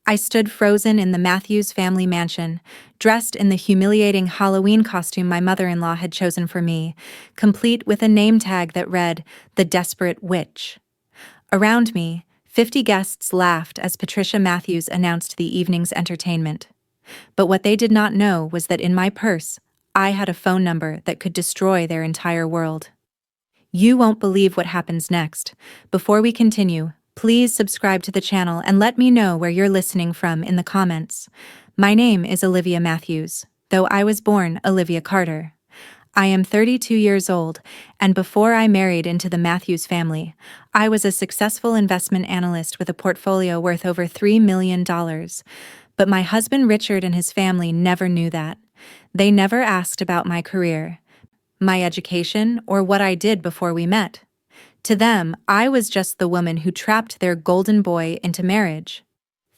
I stood frozen in the Matthews family mansion, dressed in the humiliating Halloween costume my mother-in-law had chosen for me, complete with a name tag that read, "The Desperate Witch." Around me, 50 guests laughed as Patricia Matthews announced the evening's entertainment. But what they did not know was that in my purse, I had a phone number that could destroy their entire world. You won't believe what happens next. Before we continue, please subscribe to the channel and let me know where you're listening from in the comments. My name is Olivia Matthews, though I was born Olivia Carter. I am 32 years old, and before I married into the Matthews family, I was a successful investment analyst with a portfolio worth over $3 million. But my husband Richard and his family never knew that. They never asked about my career, my education, or what I did before we met. To them, I was just the woman who trapped their golden boy into marriage.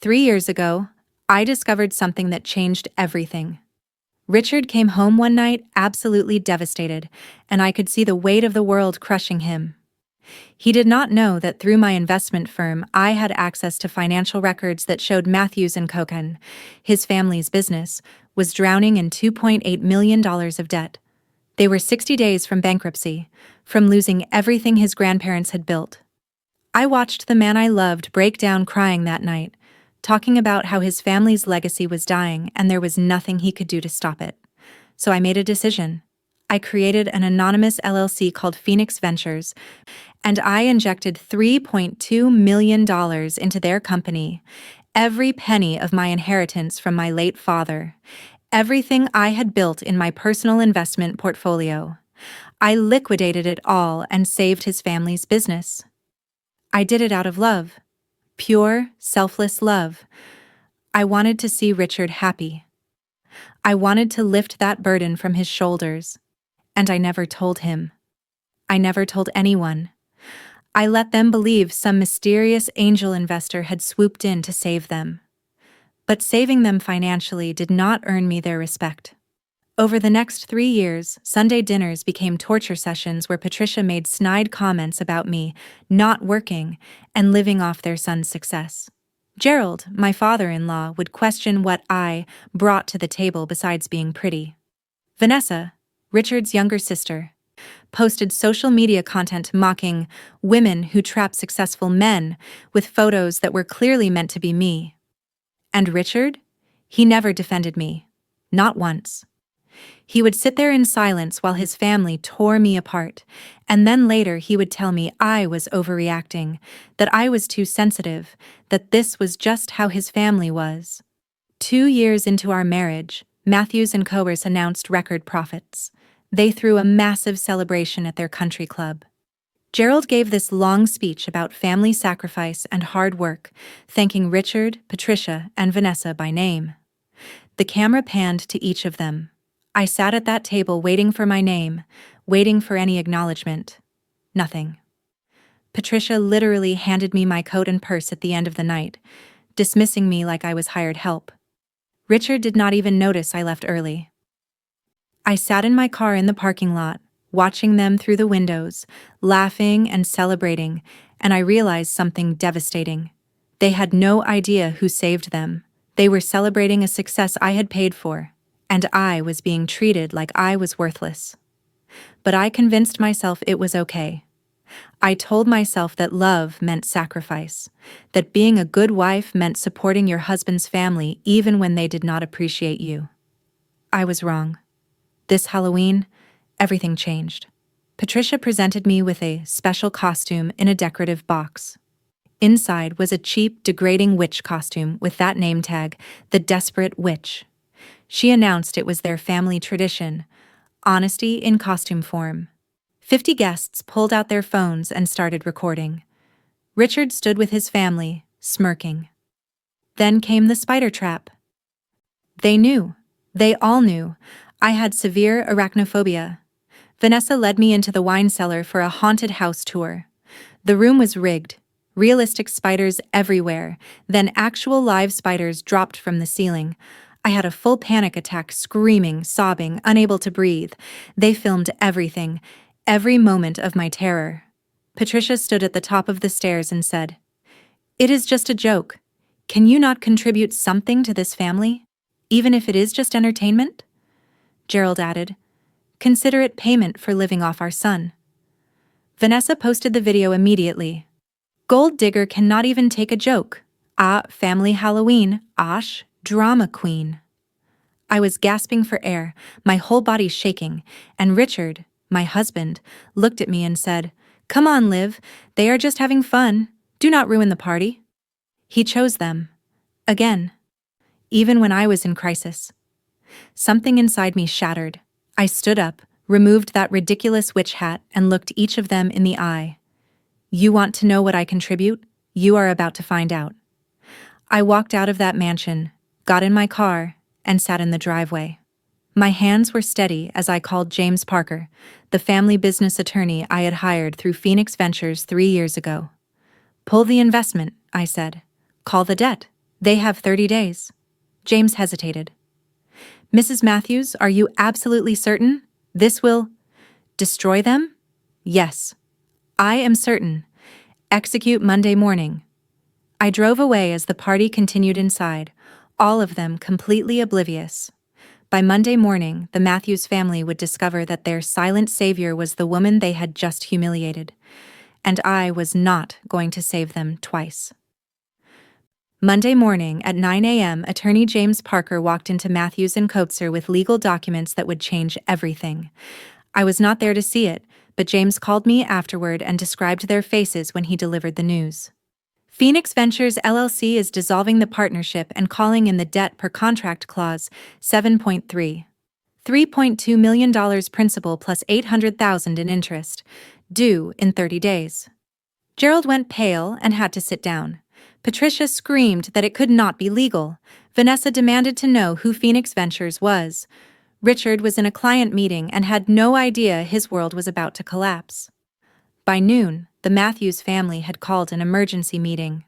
3 years ago, I discovered something that changed everything. Richard came home one night absolutely devastated, and I could see the weight of the world crushing him. He did not know that through my investment firm I had access to financial records that showed Matthews & Coken, his family's business, was drowning in $2.8 million of debt. They were 60 days from bankruptcy, from losing everything his grandparents had built. I watched the man I loved break down crying that night, talking about how his family's legacy was dying and there was nothing he could do to stop it. So I made a decision. I created an anonymous LLC called Phoenix Ventures, and I injected $3.2 million into their company, every penny of my inheritance from my late father, everything I had built in my personal investment portfolio. I liquidated it all and saved his family's business. I did it out of love. Pure, selfless love. I wanted to see Richard happy. I wanted to lift that burden from his shoulders. And I never told him. I never told anyone. I let them believe some mysterious angel investor had swooped in to save them. But saving them financially did not earn me their respect. Over the next 3 years, Sunday dinners became torture sessions where Patricia made snide comments about me not working and living off their son's success. Gerald, my father-in-law, would question what I brought to the table besides being pretty. Vanessa, Richard's younger sister, posted social media content mocking women who trap successful men with photos that were clearly meant to be me. And Richard? He never defended me. Not once. He would sit there in silence while his family tore me apart, and then later he would tell me I was overreacting, that I was too sensitive, that this was just how his family was. 2 years into our marriage, Matthews & Coers announced record profits. They threw a massive celebration at their country club. Gerald gave this long speech about family sacrifice and hard work, thanking Richard, Patricia, and Vanessa by name. The camera panned to each of them. I sat at that table waiting for my name, waiting for any acknowledgement. Nothing. Patricia literally handed me my coat and purse at the end of the night, dismissing me like I was hired help. Richard did not even notice I left early. I sat in my car in the parking lot, watching them through the windows, laughing and celebrating, and I realized something devastating. They had no idea who saved them. They were celebrating a success I had paid for, and I was being treated like I was worthless. But I convinced myself it was okay. I told myself that love meant sacrifice, that being a good wife meant supporting your husband's family even when they did not appreciate you. I was wrong. This Halloween, everything changed. Patricia presented me with a special costume in a decorative box. Inside was a cheap, degrading witch costume with that name tag, The Desperate Witch. She announced it was their family tradition, honesty in costume form. 50 guests pulled out their phones and started recording. Richard stood with his family, smirking. Then came the spider trap. They knew. They all knew. I had severe arachnophobia. Vanessa led me into the wine cellar for a haunted house tour. The room was rigged. Realistic spiders everywhere, then actual live spiders dropped from the ceiling. I had a full panic attack, screaming, sobbing, unable to breathe. They filmed everything, every moment of my terror. Patricia stood at the top of the stairs and said, "It is just a joke. Can you not contribute something to this family? Even if it is just entertainment? Gerald added, consider it payment for living off our son. Vanessa posted the video immediately. Gold digger cannot even take a joke. Ah, family Halloween, Osh, drama queen. I was gasping for air, my whole body shaking, and Richard, my husband, looked at me and said, come on, Liv, they are just having fun. Do not ruin the party. He chose them. Again. Even when I was in crisis. Something inside me shattered. I stood up, removed that ridiculous witch hat, and looked each of them in the eye. You want to know what I contribute? You are about to find out. I walked out of that mansion, got in my car, and sat in the driveway. My hands were steady as I called James Parker, the family business attorney I had hired through Phoenix Ventures 3 years ago. Pull the investment, I said. Call the debt. They have 30 days. James hesitated. Mrs. Matthews, are you absolutely certain? This will destroy them? Yes. I am certain. Execute Monday morning. I drove away as the party continued inside, all of them completely oblivious. By Monday morning, the Matthews family would discover that their silent savior was the woman they had just humiliated, and I was not going to save them twice. Monday morning at 9 a.m., attorney James Parker walked into Matthews and Coetzer with legal documents that would change everything. I was not there to see it, but James called me afterward and described their faces when he delivered the news. Phoenix Ventures LLC is dissolving the partnership and calling in the debt per contract clause 7.3. $3.2 million principal plus $800,000 in interest, due in 30 days. Gerald went pale and had to sit down. Patricia screamed that it could not be legal. Vanessa demanded to know who Phoenix Ventures was. Richard was in a client meeting and had no idea his world was about to collapse. By noon, the Matthews family had called an emergency meeting.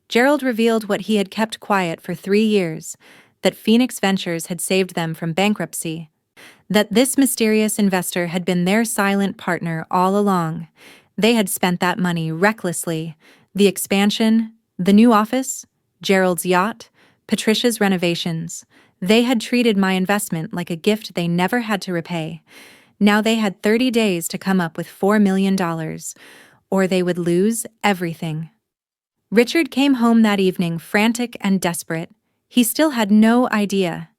Gerald revealed what he had kept quiet for 3 years, that Phoenix Ventures had saved them from bankruptcy, that this mysterious investor had been their silent partner all along. They had spent that money recklessly. The expansion, the new office, Gerald's yacht, Patricia's renovations. They had treated my investment like a gift they never had to repay. Now they had 30 days to come up with $4 million, or they would lose everything. Richard came home that evening frantic and desperate. He still had no idea.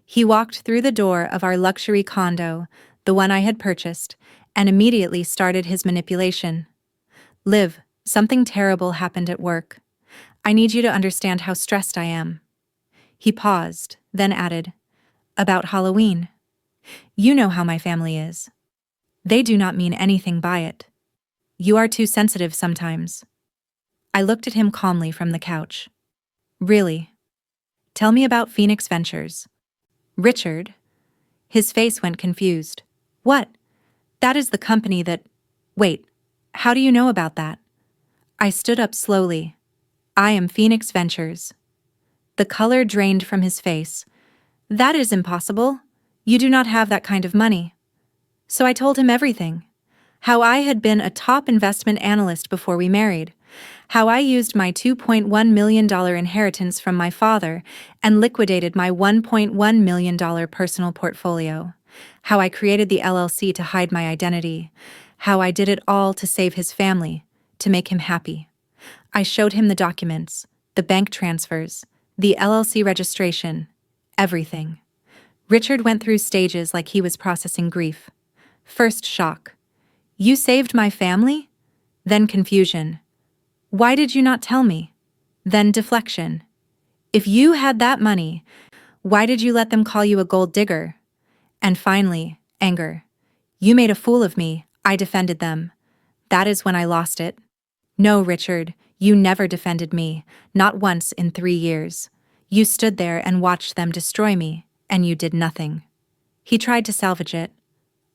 He walked through the door of our luxury condo, the one I had purchased, and immediately started his manipulation. Liv, something terrible happened at work. I need you to understand how stressed I am. He paused, then added, about Halloween. You know how my family is. They do not mean anything by it. You are too sensitive sometimes. I looked at him calmly from the couch. Really? Tell me about Phoenix Ventures. Richard? His face went confused. What? That is the company that… Wait, how do you know about that? I stood up slowly. I am Phoenix Ventures. The color drained from his face. That is impossible. You do not have that kind of money. So I told him everything. How I had been a top investment analyst before we married. How I used my $2.1 million inheritance from my father and liquidated my $1.1 million personal portfolio. How I created the LLC to hide my identity. How I did it all to save his family, to make him happy. I showed him the documents, the bank transfers, the LLC registration, everything. Richard went through stages like he was processing grief. First shock. You saved my family? Then confusion. Why did you not tell me? Then deflection. If you had that money, why did you let them call you a gold digger? And finally, anger. You made a fool of me, I defended them. That is when I lost it. No, Richard, you never defended me, not once in 3 years. You stood there and watched them destroy me. And you did nothing. He tried to salvage it.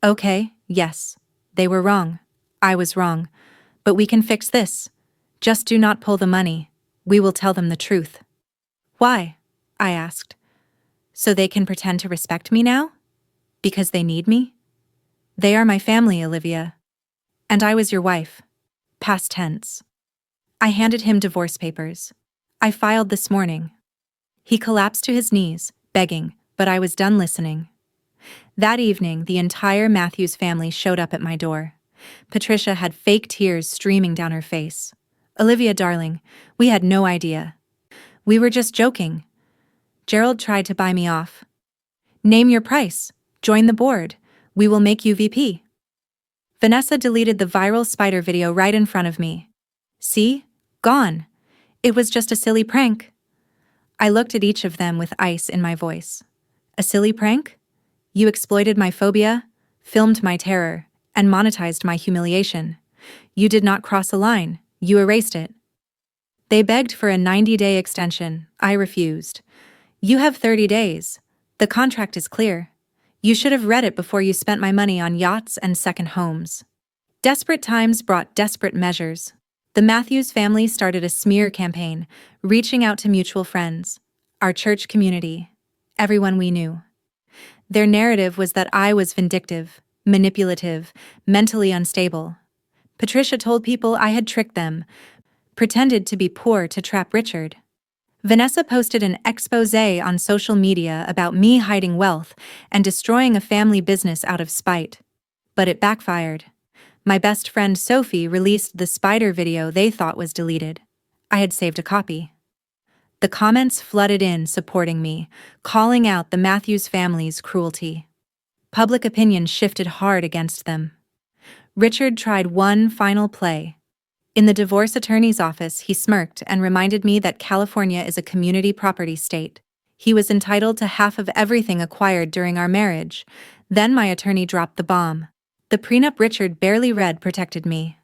Okay, yes, they were wrong. I was wrong. But we can fix this. Just do not pull the money. We will tell them the truth. Why? I asked. So they can pretend to respect me now? Because they need me? They are my family, Olivia. And I was your wife. Past tense. I handed him divorce papers. I filed this morning. He collapsed to his knees, begging, but I was done listening. That evening, the entire Matthews family showed up at my door. Patricia had fake tears streaming down her face. Olivia, darling, we had no idea. We were just joking. Gerald tried to buy me off. Name your price. Join the board. We will make you VP. Vanessa deleted the viral spider video right in front of me. See? Gone. It was just a silly prank. I looked at each of them with ice in my voice. A silly prank? You exploited my phobia, filmed my terror, and monetized my humiliation. You did not cross a line. You erased it. They begged for a 90-day extension. I refused. You have 30 days. The contract is clear. You should have read it before you spent my money on yachts and second homes. Desperate times brought desperate measures. The Matthews family started a smear campaign, reaching out to mutual friends, our church community, everyone we knew. Their narrative was that I was vindictive, manipulative, mentally unstable. Patricia told people I had tricked them, pretended to be poor to trap Richard. Vanessa posted an exposé on social media about me hiding wealth and destroying a family business out of spite. But it backfired. My best friend Sophie released the spider video they thought was deleted. I had saved a copy. The comments flooded in supporting me, calling out the Matthews family's cruelty. Public opinion shifted hard against them. Richard tried one final play. In the divorce attorney's office, he smirked and reminded me that California is a community property state. He was entitled to half of everything acquired during our marriage. Then my attorney dropped the bomb. The prenup Richard barely read protected me.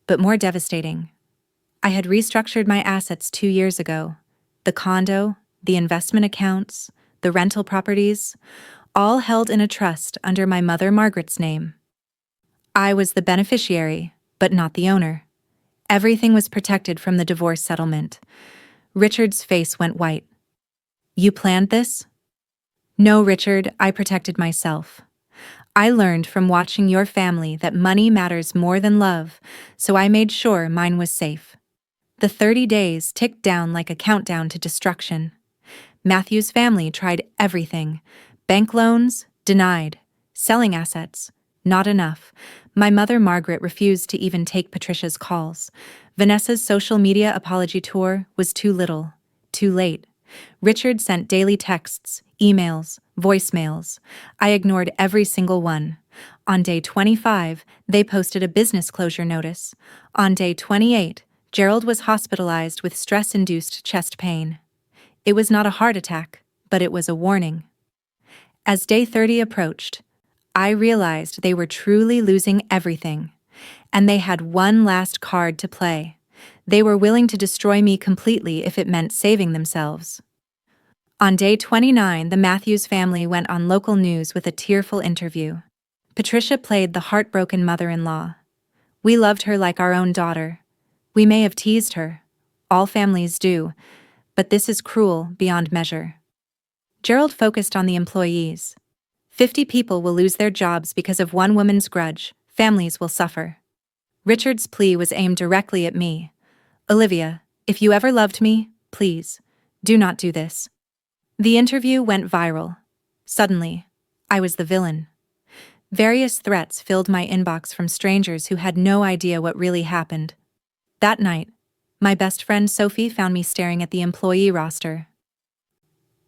But more devastating. I had restructured my assets 2 years ago. The condo, the investment accounts, the rental properties, all held in a trust under my mother Margaret's name. I was the beneficiary, but not the owner. Everything was protected from the divorce settlement. Richard's face went white. You planned this? No, Richard, I protected myself. I learned from watching your family that money matters more than love, so I made sure mine was safe. The 30 days ticked down like a countdown to destruction. Matthew's family tried everything. Bank loans, denied. Selling assets, not enough. My mother Margaret refused to even take Patricia's calls. Vanessa's social media apology tour was too little, too late. Richard sent daily texts, emails, voicemails. I ignored every single one. On day 25, they posted a business closure notice. On day 28, Gerald was hospitalized with stress-induced chest pain. It was not a heart attack, but it was a warning. As day 30 approached, I realized they were truly losing everything, and they had one last card to play. They were willing to destroy me completely if it meant saving themselves. On day 29, the Matthews family went on local news with a tearful interview. Patricia played the heartbroken mother-in-law. We loved her like our own daughter. We may have teased her. All families do. But this is cruel beyond measure. Gerald focused on the employees. 50 people will lose their jobs because of one woman's grudge. Families will suffer. Richard's plea was aimed directly at me. Olivia, if you ever loved me, please, do not do this. The interview went viral. Suddenly, I was the villain. Various threats filled my inbox from strangers who had no idea what really happened. That night, my best friend Sophie found me staring at the employee roster.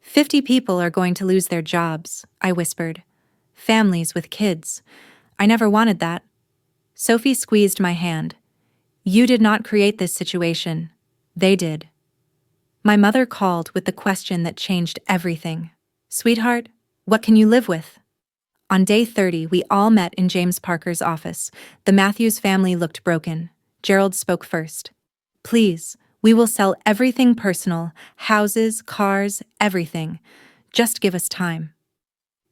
50 people are going to lose their jobs, I whispered. Families with kids. I never wanted that. Sophie squeezed my hand. You did not create this situation. They did. My mother called with the question that changed everything. Sweetheart, what can you live with? On day 30, we all met in James Parker's office. The Matthews family looked broken. Gerald spoke first. Please, we will sell everything personal, houses, cars, everything. Just give us time.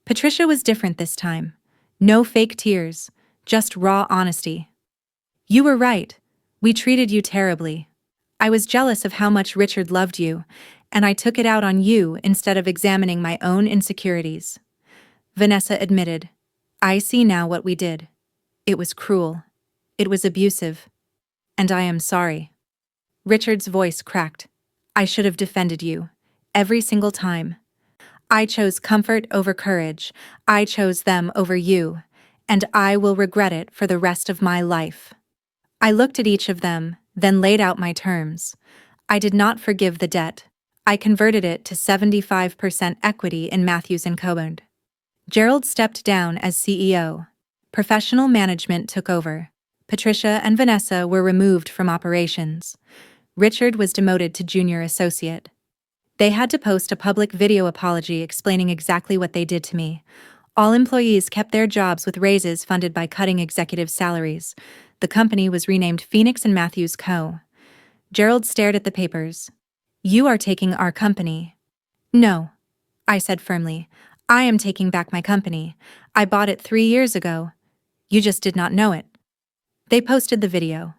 Patricia was different this time. No fake tears, just raw honesty. You were right. We treated you terribly. I was jealous of how much Richard loved you, and I took it out on you instead of examining my own insecurities. Vanessa admitted, I see now what we did. It was cruel. It was abusive. And I am sorry. Richard's voice cracked. I should have defended you. Every single time. I chose comfort over courage. I chose them over you. And I will regret it for the rest of my life. I looked at each of them, then laid out my terms. I did not forgive the debt. I converted it to 75% equity in Matthews & Co. Gerald stepped down as CEO. Professional management took over. Patricia and Vanessa were removed from operations. Richard was demoted to junior associate. They had to post a public video apology explaining exactly what they did to me. All employees kept their jobs with raises funded by cutting executive salaries. The company was renamed Phoenix and Matthews Co. Gerald stared at the papers. You are taking our company. No, I said firmly. I am taking back my company. I bought it 3 years ago. You just did not know it. They posted the video.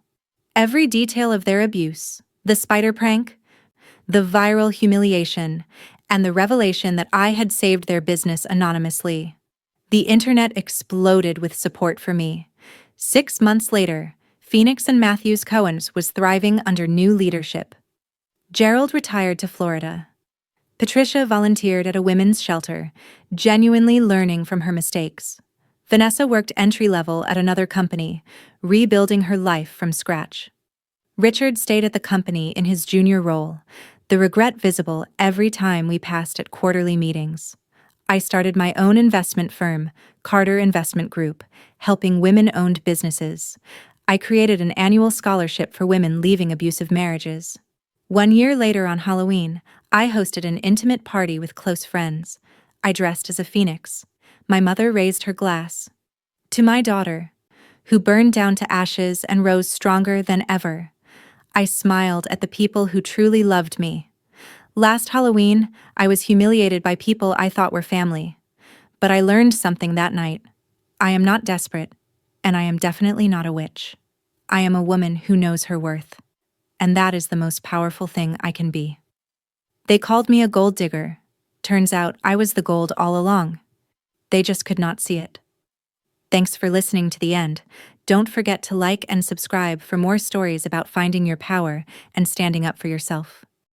Every detail of their abuse, the spider prank, the viral humiliation, and the revelation that I had saved their business anonymously. The internet exploded with support for me. 6 months later, Phoenix and Matthews Cohen's was thriving under new leadership. Gerald retired to Florida. Patricia volunteered at a women's shelter, genuinely learning from her mistakes. Vanessa worked entry-level at another company, rebuilding her life from scratch. Richard stayed at the company in his junior role, the regret visible every time we passed at quarterly meetings. I started my own investment firm, Carter Investment Group, helping women-owned businesses. I created an annual scholarship for women leaving abusive marriages. 1 year later on Halloween, I hosted an intimate party with close friends. I dressed as a phoenix. My mother raised her glass. To my daughter, who burned down to ashes and rose stronger than ever. I smiled at the people who truly loved me. Last Halloween, I was humiliated by people I thought were family. But I learned something that night. I am not desperate, and I am definitely not a witch. I am a woman who knows her worth. And that is the most powerful thing I can be. They called me a gold digger. Turns out I was the gold all along. They just could not see it. Thanks for listening to the end. Don't forget to like and subscribe for more stories about finding your power and standing up for yourself.